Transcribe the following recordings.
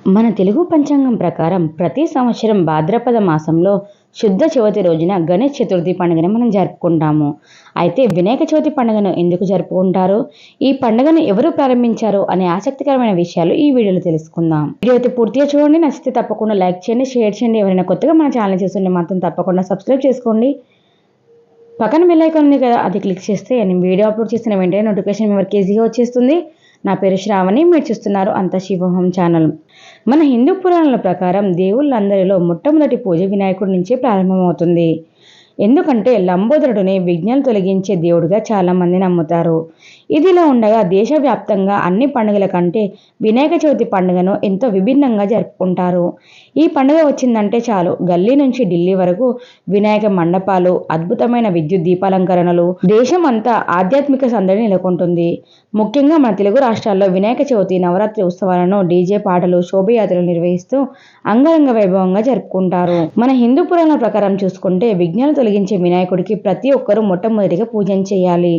మన తెలుగు పంచాంగం ప్రకారం ప్రతి సంవత్సరం భాద్రపద మాసంలో శుద్ధ చవితి రోజున గణేష్ చతుర్థి పండుగను మనం జరుపుకుంటాము. అయితే వినాయక చవితి పండుగను ఎందుకు జరుపుకుంటారు, ఈ పండుగను ఎవరు ప్రారంభించారు అనే ఆసక్తికరమైన విషయాలు ఈ వీడియోలో తెలుసుకుందాం. వీడియో అయితే పూర్తిగా చూడండి. నచ్చితే తప్పకుండా లైక్ చేయండి, షేర్ చేయండి. ఎవరైనా కొత్తగా మన ఛానల్ చూస్తుంటే మాత్రం తప్పకుండా సబ్స్క్రైబ్ చేసుకోండి. పక్కన బెల్ ఐకాన్ ఉంది కదా, అది క్లిక్ చేస్తే నేను వీడియో అప్లోడ్ చేసిన వెంటనే నోటిఫికేషన్ మీ వరకు ఈజీగా వచ్చేస్తుంది. నా పేరు శ్రావణి, మీరు చూస్తున్నారు అంత శివోహం ఛానల్. మన హిందూ పురాణాల ప్రకారం దేవుళ్ళందరిలో మొట్టమొదటి పూజ వినాయకుడి నుంచే ప్రారంభమవుతుంది. ఎందుకంటే లంబోదరుడిని విఘ్నాలు తొలగించే దేవుడిగా చాలామంది నమ్ముతారు. ఇదిలా ఉండగా దేశవ్యాప్తంగా అన్ని పండుగల కంటే వినాయక చవితి పండుగను ఎంతో విభిన్నంగా జరుపుకుంటారు. ఈ పండుగ వచ్చిందంటే చాలు, గల్లీ నుంచి ఢిల్లీ వరకు వినాయక మండపాలు, అద్భుతమైన విద్యుత్ దీపాలంకరణలు, దేశం అంతా ఆధ్యాత్మిక సందడి నెలకొంటుంది. ముఖ్యంగా మన తెలుగు రాష్ట్రాల్లో వినాయక చవితి నవరాత్రి ఉత్సవాలను డీజే పాటలు, శోభయాత్రలు నిర్వహిస్తూ అంగరంగ వైభవంగా జరుపుకుంటారు. మన హిందూ పురాణాల ప్రకారం చూసుకుంటే విఘ్నాలు తొలగించే వినాయకుడికి ప్రతి ఒక్కరూ మొట్టమొదటిగా పూజన చేయాలి.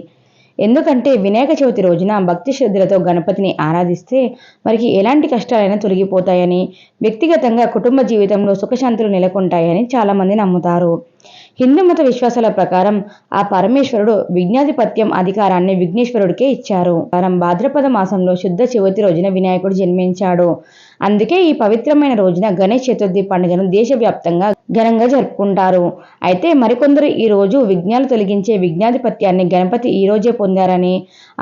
ఎందుకంటే వినాయక చవితి రోజున భక్తి శ్రద్ధలతో గణపతిని ఆరాధిస్తే వారికి ఎలాంటి కష్టాలైనా తొలగిపోతాయని, వ్యక్తిగతంగా కుటుంబ జీవితంలో సుఖశాంతులు నెలకొంటాయని చాలామంది నమ్ముతారు. హిందూ మత విశ్వాసాల ప్రకారం ఆ పరమేశ్వరుడు విఘ్నాధిపత్యం అధికారాన్ని విఘ్నేశ్వరుడికే ఇచ్చారు. భాద్రపద మాసంలో శుద్ధ చవితి రోజున వినాయకుడు జన్మించాడు. అందుకే ఈ పవిత్రమైన రోజున గణేష్ చతుర్థి పండుగను దేశవ్యాప్తంగా ఘనంగా జరుపుకుంటారు. అయితే మరికొందరు ఈ రోజు విఘ్నాలు తొలగించే విఘ్నాధిపత్యాన్ని గణపతి ఈ రోజే పొందారని,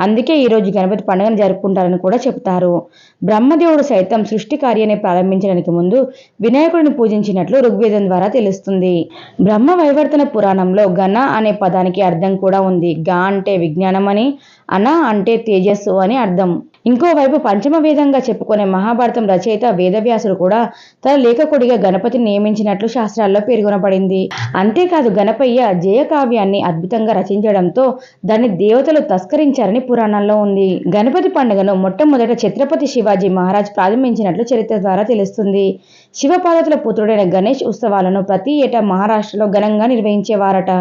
అందుకే ఈ రోజు గణపతి పండుగను జరుపుకుంటారని కూడా చెబుతారు. బ్రహ్మదేవుడు సైతం సృష్టి కార్యాన్ని ప్రారంభించడానికి ముందు వినాయకుడిని పూజించినట్లు ఋగ్వేదం ద్వారా తెలుస్తుంది. బ్రహ్మ వైవర్తన పురాణంలో గణ అనే పదానికి అర్థం కూడా ఉంది. గా అంటే విజ్ఞానం అని, అన అంటే తేజస్సు అని అర్థం. ఇంకోవైపు పంచమ వేదంగా చెప్పుకునే మహాభారతం రచయిత వేదవ్యాసుడు కూడా తన లేఖకుడిగా గణపతిని నియమించినట్లు శాస్త్రాల్లో పేర్కొనబడింది. అంతేకాదు గణపయ్య జయకావ్యాన్ని అద్భుతంగా రచించడంతో దాన్ని దేవతలు తస్కరించారని పురాణాల్లో ఉంది. గణపతి పండుగను మొట్టమొదట ఛత్రపతి శివాజీ మహారాజ్ ప్రారంభించినట్లు చరిత్ర ద్వారా తెలుస్తుంది. శివపార్వతుల పుత్రుడైన గణేష్ ఉత్సవాలను ప్రతి ఏటా మహారాష్ట్రలో ఘనంగా నిర్వహించేవారట.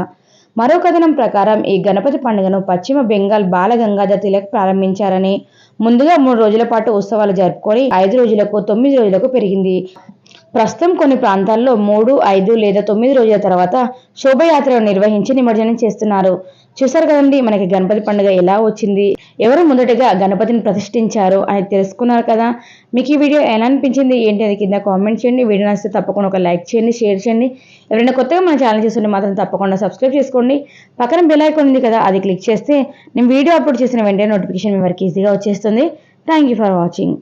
మరో కథనం ప్రకారం ఈ గణపతి పండుగను పశ్చిమ బెంగాల్ బాల గంగాధర్ తిలక్ ప్రారంభించారని, ముందుగా 3 రోజుల పాటు ఉత్సవాలు జరుపుకొని 5 రోజులకు 9 రోజులకు పెరిగింది. ప్రస్తుతం కొన్ని ప్రాంతాల్లో 3, 5 లేదా 9 రోజుల తర్వాత శోభయాత్రలు నిర్వహించి నిమజ్జనం చేస్తున్నారు. చూసారు కదండి మనకి గణపతి పండుగ ఎలా వచ్చింది, ఎవరు మొదటగా గణపతిని ప్రతిష్ఠించారు అని తెలుసుకున్నారు కదా. మీకు ఈ వీడియో ఎలా అనిపించింది ఏంటి అది కింద కామెంట్ చేయండి. వీడియో నచ్చితే తప్పకుండా ఒక లైక్ చేయండి, షేర్ చేయండి. ఎవరైనా కొత్తగా మన ఛానల్ చూస్తుంటే మాత్రం తప్పకుండా సబ్స్క్రైబ్ చేసుకోండి. పక్కన బెల్ ఐకాన్ ఉంది కదా, అది క్లిక్ చేస్తే నేను వీడియో అప్లోడ్ చేసిన వెంటనే నోటిఫికేషన్ మీ వరకు ఈజీగా వచ్చేస్తుంది. Thank you for watching.